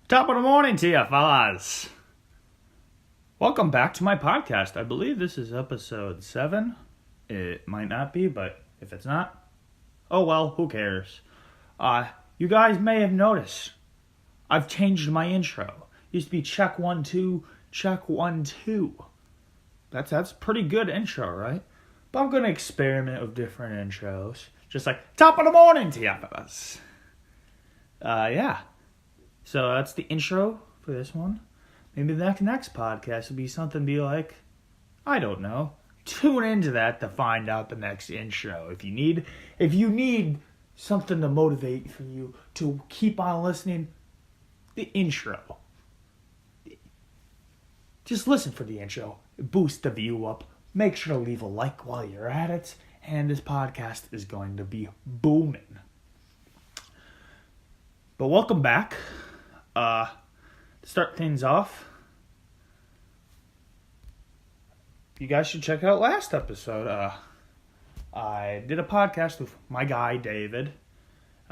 Top of the morning to you, fellas. Welcome back to my podcast. I believe this is episode 7. It might not be, but if it's not, oh well, who cares? You guys may have noticed I've changed my intro. Used to be check 1 2, check 1 2. That's pretty good intro, right? But I'm gonna experiment with different intros, just like top of the morning to you, fellas. Yeah. So that's the intro for this one. Maybe the next podcast will be something be like, I don't know. Tune into that to find out the next intro. If you need something to motivate for you to keep on listening, the intro. Just listen for the intro. Boost the view up. Make sure to leave a like while you're at it. And this podcast is going to be booming. But welcome back. To start things off, you guys should check out last episode. I did a podcast with my guy, David.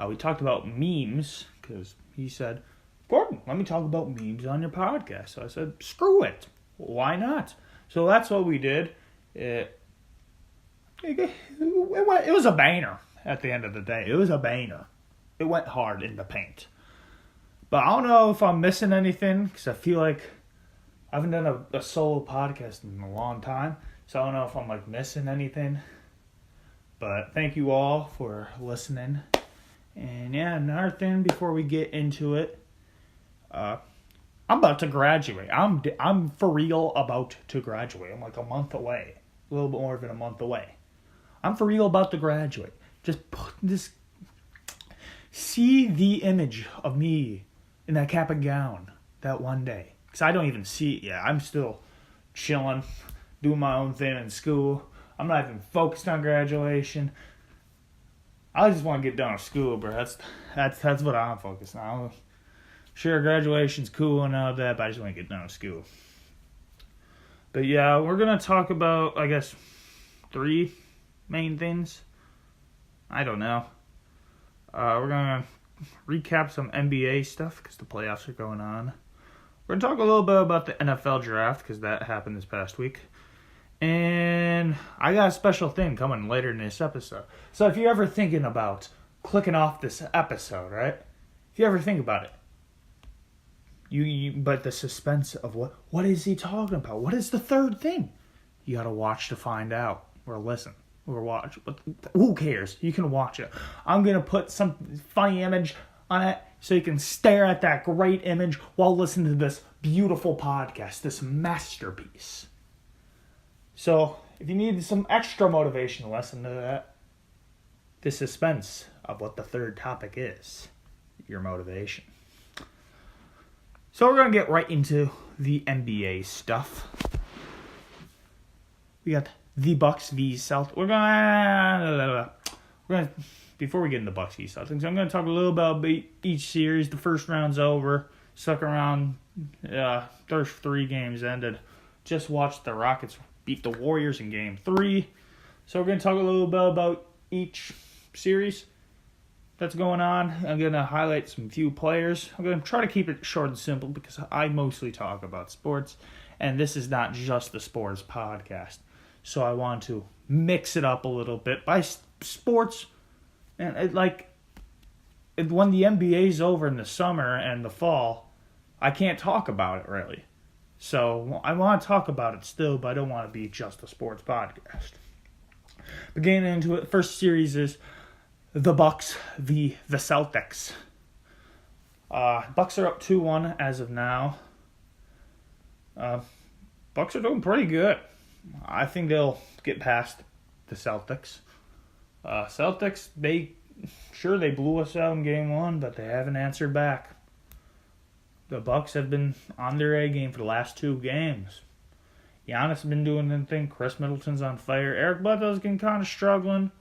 We talked about memes, because he said, Corbin, let me talk about memes on your podcast. So I said, screw it. Why not? So that's what we did. It was a banger at the end of the day. It was a banger. It went hard in the paint. But I don't know if I'm missing anything, because I feel like I haven't done a solo podcast in a long time. So I don't know if I'm missing anything. But thank you all for listening. And yeah, another thing before we get into it. I'm about to graduate. I'm for real about to graduate. I'm a month away. A little bit more than a month away. I'm for real about to graduate. Just see the image of me in that cap and gown that one day. Because I don't even see it yet. I'm still chilling, doing my own thing in school. I'm not even focused on graduation. I just want to get done with school, bro. That's what I'm focused on. Sure, graduation's cool and all that, but I just want to get done with school. But yeah, we're going to talk about, I guess, 3 main things. I don't know. We're going to recap some NBA stuff because the playoffs are going on. We're going to talk a little bit about the NFL draft because that happened this past week. And I got a special thing coming later in this episode. So if you're ever thinking about clicking off this episode, right? If you ever think about it, but the suspense of what is he talking about? What is the third thing? You got to watch to find out or listen. Or watch, but who cares? You can watch it. I'm going to put some funny image on it so you can stare at that great image while listening to this beautiful podcast, this masterpiece. So, if you need some extra motivation to listen to that, the suspense of what the third topic is, your motivation. So, we're going to get right into the NBA stuff. We got the Bucks v Celtics. We're gonna before we get into Bucks v Celtics, I'm gonna talk a little about each series. The first round's over. Second round, first 3 games ended. Just watched the Rockets beat the Warriors in Game 3. So we're gonna talk a little bit about each series that's going on. I'm gonna highlight some few players. I'm gonna try to keep it short and simple because I mostly talk about sports, and this is not just the sports podcast. So I want to mix it up a little bit by sports. And when the NBA's over in the summer and the fall, I can't talk about it really. So I want to talk about it still, but I don't want to be just a sports podcast. But getting into it, first series is the Bucks v the Celtics. Bucks are up 2-1 as of now. Bucks are doing pretty good. I think they'll get past the Celtics. Celtics, they blew us out in Game 1, but they haven't answered back. The Bucks have been on their A game for the last 2 games. Giannis has been doing their thing. Chris Middleton's on fire. Eric Bledsoe's getting kind of struggling.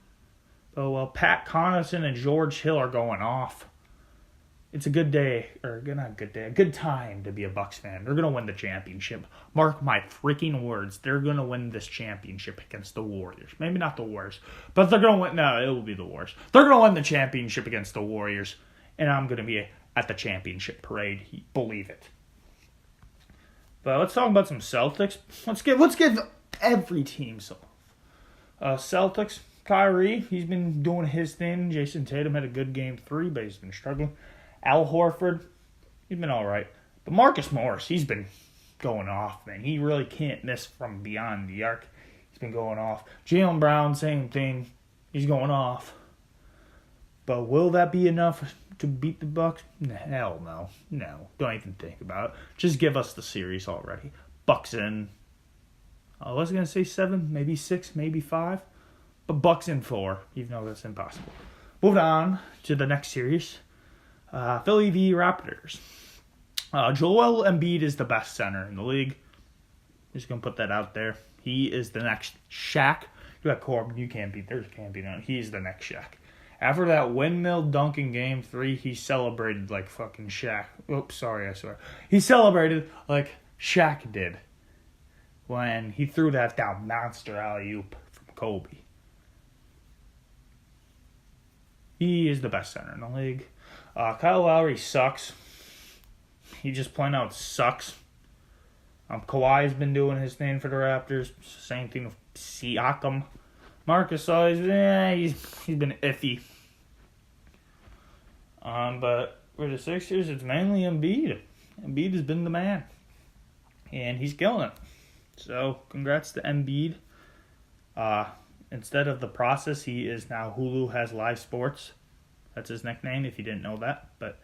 But while Pat Connaughton and George Hill are going off, it's a good day, or not a good day, a good time to be a Bucks fan. They're going to win the championship. Mark my freaking words. They're going to win this championship against the Warriors. Maybe not the Warriors, but they're going to win. No, it will be the Warriors. They're going to win the championship against the Warriors, and I'm going to be at the championship parade. Believe it. But let's talk about some Celtics. Let's give every team some. Celtics, Kyrie, he's been doing his thing. Jason Tatum had a good game 3, but he's been struggling. Al Horford, he's been all right. But Marcus Morris, he's been going off, man. He really can't miss from beyond the arc. He's been going off. Jaylen Brown, same thing. He's going off. But will that be enough to beat the Bucks? Hell no. No. Don't even think about it. Just give us the series already. Bucks in. I was going to say 7, maybe 6, maybe 5. But Bucks in 4, even though that's impossible. Moving on to the next series. Philly v. Raptors. Joel Embiid is the best center in the league. Just going to put that out there. He is the next Shaq. You got Corbin. You can't beat. There can't be none. He's the next Shaq. After that windmill dunk in Game 3, he celebrated like fucking Shaq. Oops, sorry, I swear. He celebrated like Shaq did when he threw that down monster alley-oop from Kobe. He is the best center in the league. Kyle Lowry sucks. He just plain out sucks. Kawhi's been doing his thing for the Raptors. Same thing with Siakam. Marcus he's been iffy. But for the Sixers, it's mainly Embiid. Embiid has been the man. And he's killing it. So, congrats to Embiid. Instead of The Process, he is now Hulu has live sports. That's his nickname, if you didn't know that. But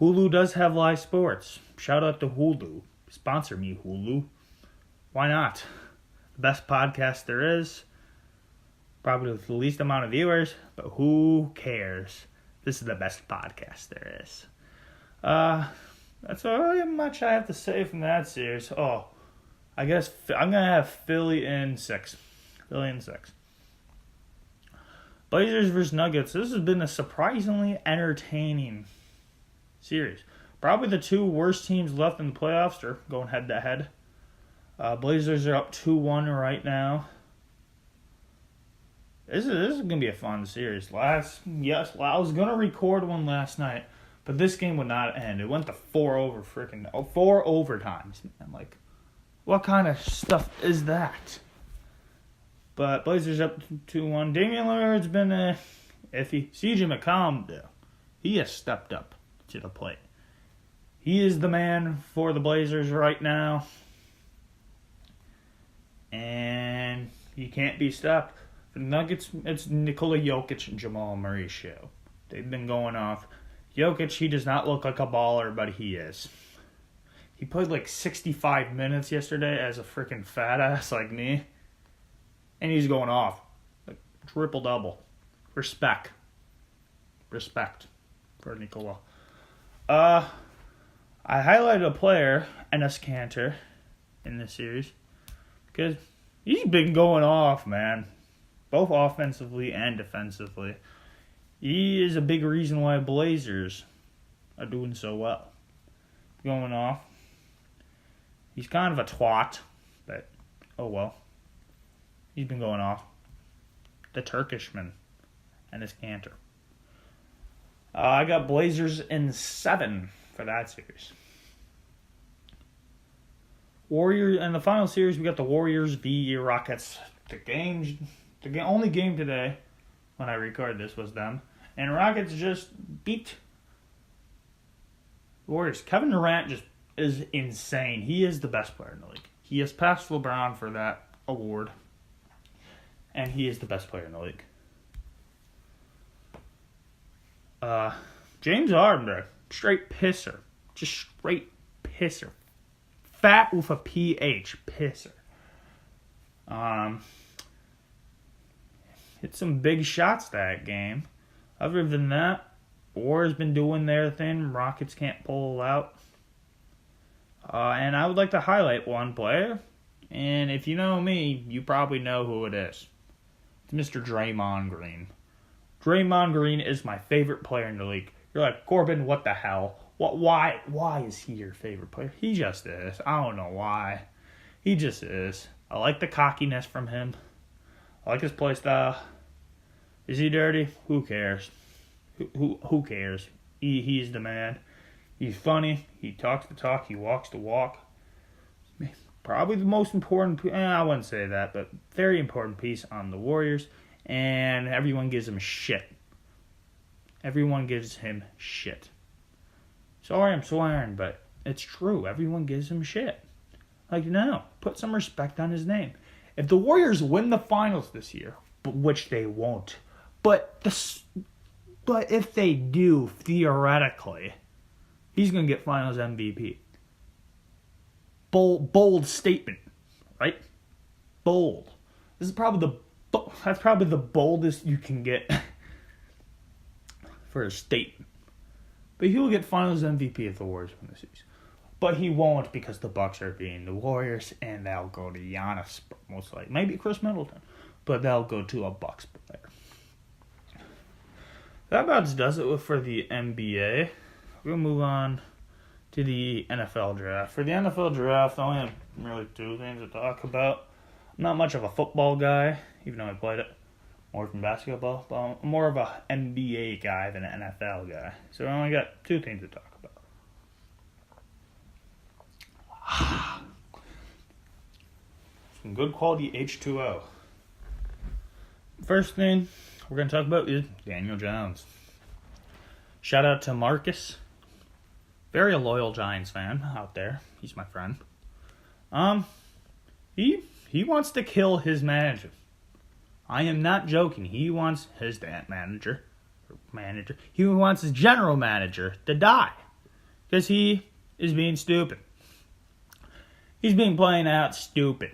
Hulu does have live sports. Shout out to Hulu. Sponsor me, Hulu. Why not? The best podcast there is. Probably with the least amount of viewers, but who cares? This is the best podcast there is. That's all much I have to say from that series. Oh, I guess I'm going to have Philly in 6. Philly in 6. Blazers versus Nuggets. This has been a surprisingly entertaining series. Probably the 2 worst teams left in the playoffs are going head-to-head. Blazers are up 2-1 right now. This is going to be a fun series. I was going to record one last night, but this game would not end. It went to 4 overtimes. I'm like, what kind of stuff is that? But Blazers up 2-1. Damian Lillard's been iffy. CJ McCollum, though, he has stepped up to the plate. He is the man for the Blazers right now. And he can't be stopped. For the Nuggets, it's Nikola Jokic and Jamal Murray's show. They've been going off. Jokic, he does not look like a baller, but he is. He played like 65 minutes yesterday as a freaking fat ass like me. And he's going off. Like triple-double. Respect for Nikola. I highlighted a player, Enes Kanter, in this series. Because he's been going off, man. Both offensively and defensively. He is a big reason why Blazers are doing so well. Going off. He's kind of a twat, but oh well. He's been going off. The Turkishman and his Kanter. I got Blazers in 7 for that series. Warriors in the final series, we got the Warriors v Rockets. The only game today, when I record this, was them. And Rockets just beat Warriors. Kevin Durant just is insane. He is the best player in the league. He has passed LeBron for that award. And he is the best player in the league. James Harden, straight pisser. Just straight pisser. Fat with a PH. Pisser. Hit some big shots that game. Other than that, Warriors been doing their thing. Rockets can't pull it out. And I would like to highlight one player. And if you know me, you probably know who it is. It's Mr. Draymond Green. Draymond Green is my favorite player in the league. You're like, Corbin, what the hell? Why is he your favorite player? He just is. I don't know why. He just is. I like the cockiness from him. I like his play style. Is he dirty? Who cares? Who cares? He's the man. He's funny. He talks the talk. He walks the walk. Probably the most important, I wouldn't say that, but very important piece on the Warriors. And everyone gives him shit. Everyone gives him shit. Sorry I'm swearing, but it's true. Everyone gives him shit. Like, no, put some respect on his name. If the Warriors win the finals this year, which they won't, but if they do, theoretically, he's going to get finals MVP. Bold statement, right? Bold. That's probably the boldest you can get for a statement. But he will get finals MVP if the Warriors win the season. But he won't because the Bucks are beating the Warriors, and they'll go to Giannis, most likely. Maybe Chris Middleton. But they'll go to a Bucks player. That about does it for the NBA. We'll move on to the NFL draft. For the NFL draft, I only have really two things to talk about. I'm not much of a football guy, even though I played it more than basketball. But I'm more of a NBA guy than an NFL guy. So I only got two things to talk about. Some good quality H2O. First thing we're going to talk about is Daniel Jones. Shout out to Marcus. Very a loyal Giants fan out there. He's my friend. He wants to kill his manager. I am not joking. He wants his manager. He wants his general manager to die. Because he is being stupid. He's being playing out stupid.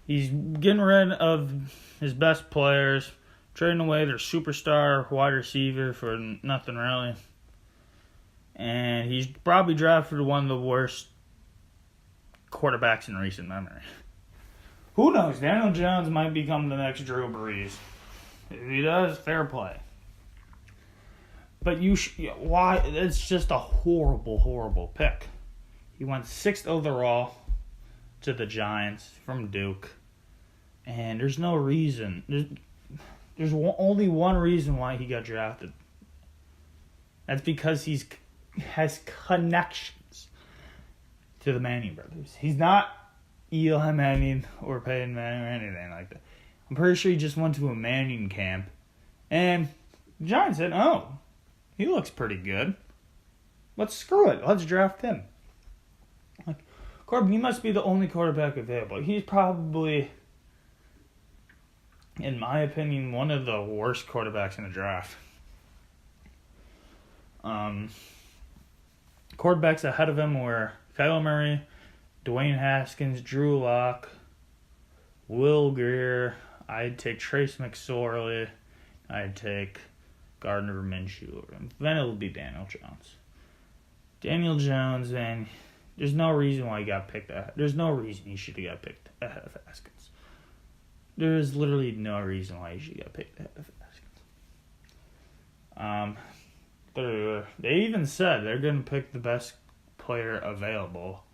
He's getting rid of his best players, trading away their superstar wide receiver for nothing really. And he's probably drafted one of the worst quarterbacks in recent memory. Who knows? Daniel Jones might become the next Drew Brees. If he does, fair play. But why? It's just a horrible, horrible pick. He went 6th overall to the Giants from Duke. And there's no reason. There's only one reason why he got drafted. That's because he has connections to the Manning brothers. He's not Eli Manning or Peyton Manning or anything like that. I'm pretty sure he just went to a Manning camp. And the Giants said, oh, he looks pretty good. Let's screw it. Let's draft him. Like, Corbin, he must be the only quarterback available. He's probably, in my opinion, one of the worst quarterbacks in the draft. Quarterbacks ahead of him were Kyler Murray, Dwayne Haskins, Drew Lock, Will Grier. I'd take Trace McSorley. I'd take Gardner Minshew. Then it would be Daniel Jones. Daniel Jones, man, there's no reason why he got picked ahead. There's no reason he should have got picked ahead of Haskins. There is literally no reason why he should have got picked ahead of Haskins. They even said they're going to pick the best player available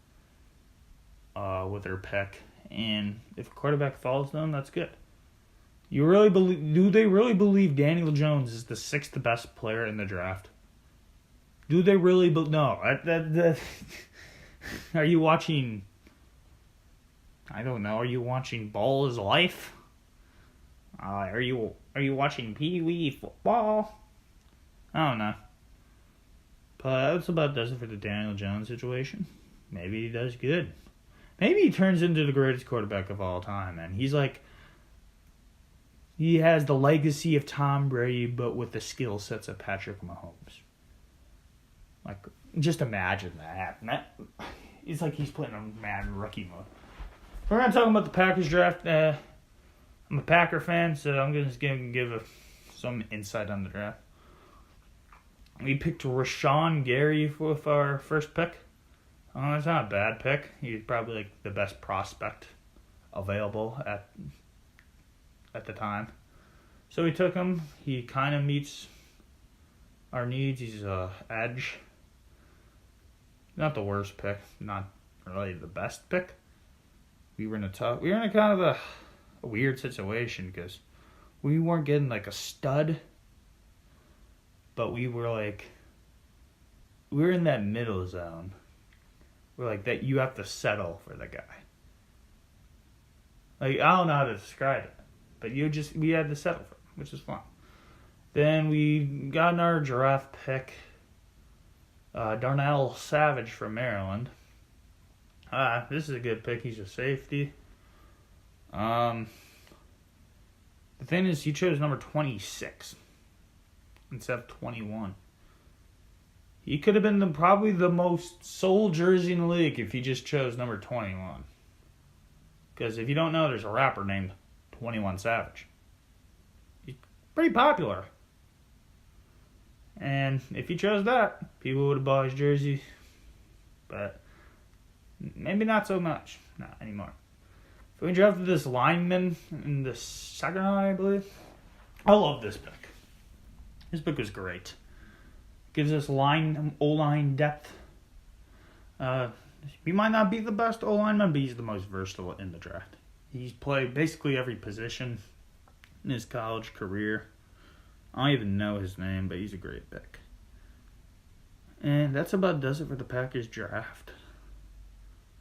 with their pick. And if a quarterback follows them, that's good. Do they really believe Daniel Jones is the 6th best player in the draft? Do they really no. Are you watching, I don't know, are you watching Ball is Life? Are you watching Pee Wee football? I don't know. But that's about does it for the Daniel Jones situation. Maybe he does good. Maybe he turns into the greatest quarterback of all time, man. He's like, he has the legacy of Tom Brady, but with the skill sets of Patrick Mahomes. Like, just imagine that. It's like he's playing a mad rookie mode. We're going to talk about the Packers draft. I'm a Packer fan, so I'm just going to give some insight on the draft. We picked Rashawn Gary with our first pick. That's not a bad pick. He's probably like the best prospect available at the time. So we took him. He kind of meets our needs. He's edge. Not the worst pick. Not really the best pick. We were in a kind of a weird situation because we weren't getting like a stud, but we were like we're in that middle zone. We're like that. You have to settle for the guy. Like, I don't know how to describe it, but we had to settle for him, which is fun. Then we got our draft pick, Darnell Savage from Maryland. This is a good pick. He's a safety. The thing is, he chose number 26 instead of 21. He could have been probably the most sold jersey in the league if he just chose number 21. Because if you don't know, there's a rapper named 21 Savage. He's pretty popular. And if he chose that, people would have bought his jersey. But maybe not so much. Not anymore. So we drafted this lineman in the second round, I believe. I love this pick. This pick was great. Gives us O-line depth. He might not be the best O-lineman, but he's the most versatile in the draft. He's played basically every position in his college career. I don't even know his name, but he's a great pick. And that's about does it for the Packers draft.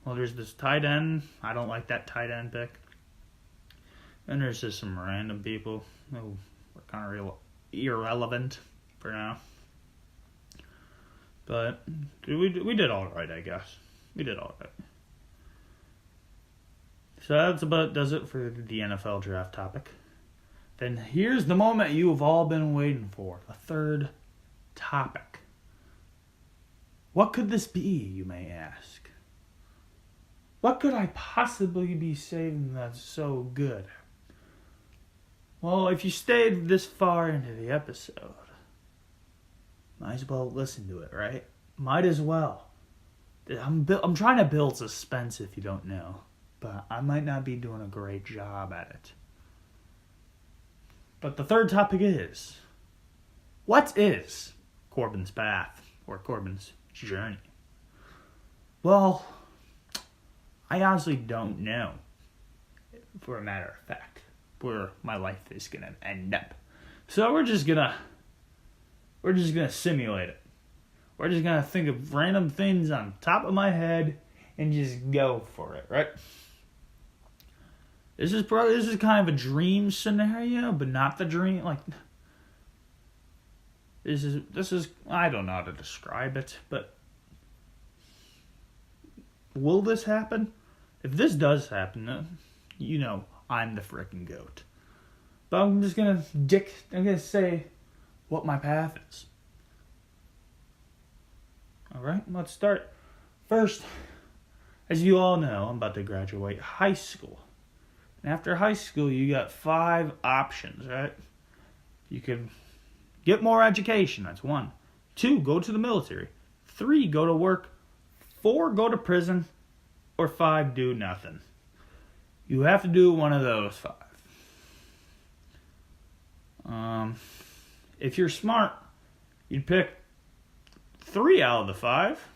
Well, there's this tight end. I don't like that tight end pick. And there's just some random people who were kind of irrelevant for now. But we did all right, I guess. We did all right. So that's about does it for the NFL draft topic. Then here's the moment you have all been waiting for. The third topic. What could this be, you may ask? What could I possibly be saying that's so good? Well, if you stayed this far into the episode, might as well listen to it, right? Might as well. I'm trying to build suspense if you don't know, but I might not be doing a great job at it. But the third topic is, what is Corbin's path or Corbin's journey? Well, I honestly don't know, for a matter of fact, where my life is going to end up. So we're just gonna simulate it. We're just gonna think of random things on top of my head and just go for it, right? This is kind of a dream scenario, but not the dream. Like, this is I don't know how to describe it, but will this happen? If this does happen, you know I'm the freaking GOAT. But I'm gonna say what my path is. Alright, let's start. First, as you all know, I'm about to graduate high school. And after high school, you got 5 options, right? You can get more education, that's 1. 2, go to the military. 3, go to work. 4, go to prison. Or 5, do nothing. You have to do one of those 5. If you're smart, you'd pick 3 out of the 5.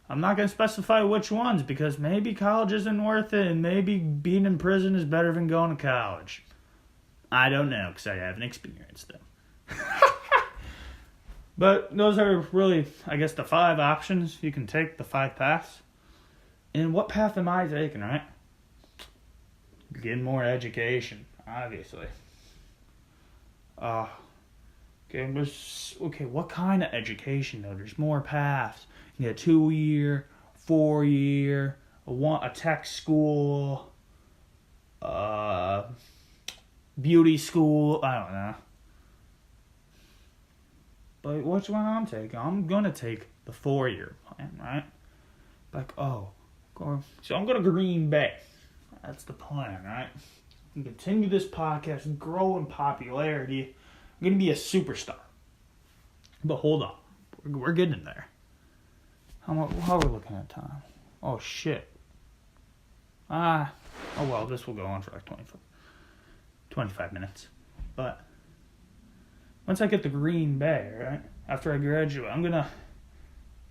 I'm not going to specify which ones because maybe college isn't worth it and maybe being in prison is better than going to college. I don't know because I haven't experienced them. But those are really, I guess, the 5 options. You can take the 5 paths. And what path am I taking, right? Getting more education, obviously. Okay, what kind of education, though? There's more paths. You get 2-year, 4-year, a tech school, beauty school, I don't know. But which one I'm taking? I'm going to take the 4-year plan, right? Like, so I'm going to Green Bay. That's the plan, right? And continue this podcast, grow in popularity. I'm going to be a superstar. But hold on. We're getting there. How are we looking at time? Oh, shit. Oh, well, this will go on for like 25 minutes. But once I get to Green Bay, right, after I graduate, I'm going to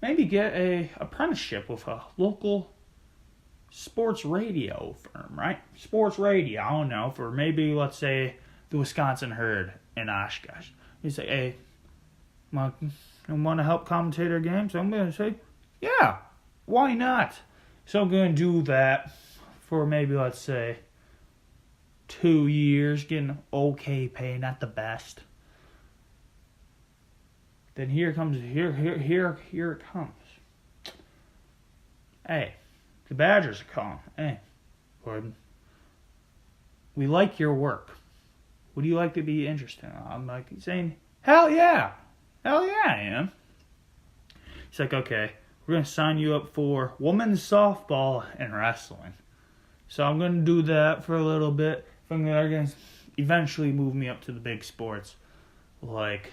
maybe get a apprenticeship with a local sports radio firm, right? Sports radio, I don't know, for maybe, let's say, the Wisconsin Herd in Oshkosh. You say, hey, and want to help commentate our games, I'm going to say, yeah, why not? So I'm going to do that for maybe, let's say, 2 years, getting okay pay, not the best. Then here it comes. Hey, the Badgers are calling. Hey, Corbin, we like your work. Would you like to be interested? I'm like saying, hell yeah, I am. He's like, okay, we're gonna sign you up for women's softball and wrestling. So I'm gonna do that for a little bit. They're gonna eventually move me up to the big sports, like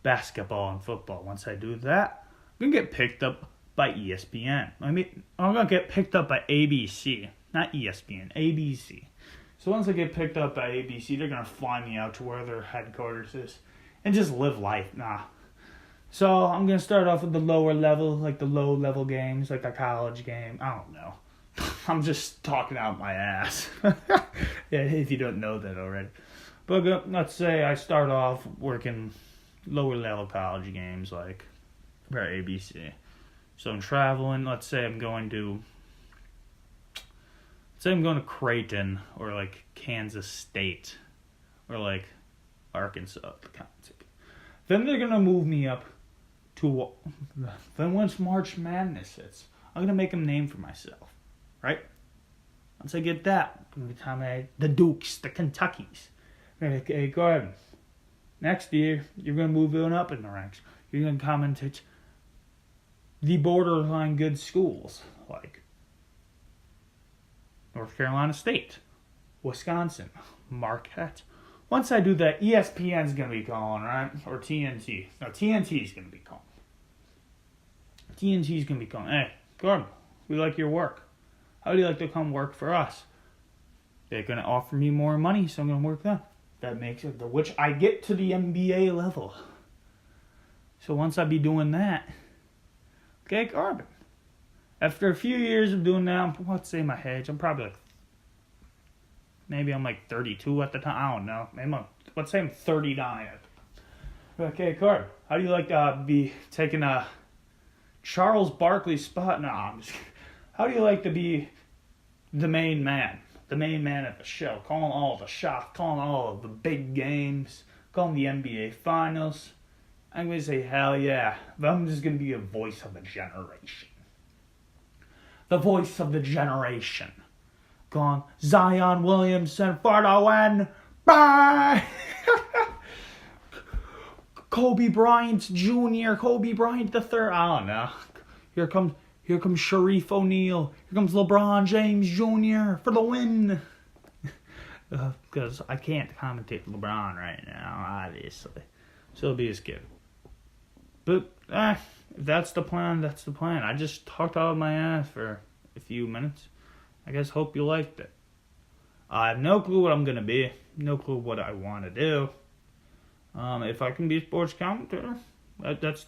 basketball and football. Once I do that, I'm gonna get picked up by ESPN. I'm gonna get picked up by ABC, not ESPN, ABC. So once I get picked up by ABC, they're gonna fly me out to where their headquarters is and just live life. So I'm gonna start off with the lower level, like the low level games, like a college game. I don't know. I'm just talking out my ass. Yeah, if you don't know that already. But let's say I start off working lower level college games like for ABC. So I'm traveling. Let's say I'm going to Creighton or like Kansas State or like Arkansas. Then they're gonna move me up to. Then once March Madness hits, I'm gonna make a name for myself, right? Once I get that, I'm gonna tell the Dukes, the Kentuckys. Okay, Corbin. Next year, you're gonna move on up in the ranks. You're gonna commentate the borderline good schools like North Carolina State, Wisconsin, Marquette. Once I do that, ESPN's going to be calling, right? Or TNT. No, TNT's going to be calling. TNT's going to be calling. Hey, Corbin, we like your work. How would you like to come work for us? They're going to offer me more money, so I'm going to work them. That makes it, which I get to the NBA level. So once I be doing that, okay, Corbin. After a few years of doing that, let's say my age, I'm probably maybe I'm like 32 at the time. I don't know. Maybe let's say I'm 39 at the time. Okay, Corbin, how do you like to be taking a Charles Barkley spot? No, I'm just kidding. How do you like to be the main man at the show, calling all the shots, calling all of the big games, calling the NBA Finals? I'm going to say, hell yeah. But I'm just going to be a voice of a generation. The voice of the generation. Gone. Zion Williamson for the win. Bye! Kobe Bryant Jr., Kobe Bryant III. I don't know. Here comes Sharif O'Neal. Here comes LeBron James Jr. for the win. Because I can't commentate LeBron right now, obviously. So it'll be his kid. But, if that's the plan, that's the plan. I just talked out of my ass for a few minutes. I guess hope you liked it. I have no clue what I'm going to be. No clue what I want to do. If I can be a sports commentator, that's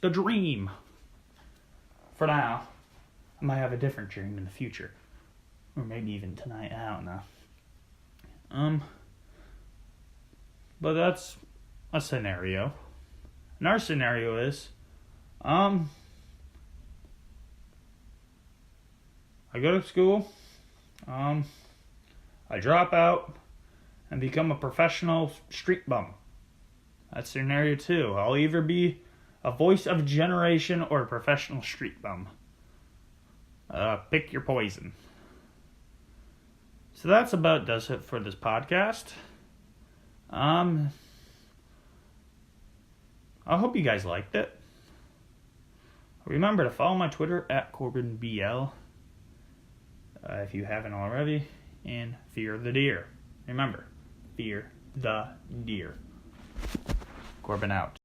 the dream. For now. I might have a different dream in the future. Or maybe even tonight. I don't know. But that's a scenario. And our scenario is, I go to school, I drop out, and become a professional street bum. That's scenario 2. I'll either be a voice of a generation or a professional street bum. Pick your poison. So that's about does it for this podcast. I hope you guys liked it. Remember to follow my Twitter at CorbinBL if you haven't already. And fear the deer. Remember, fear the deer. Corbin out.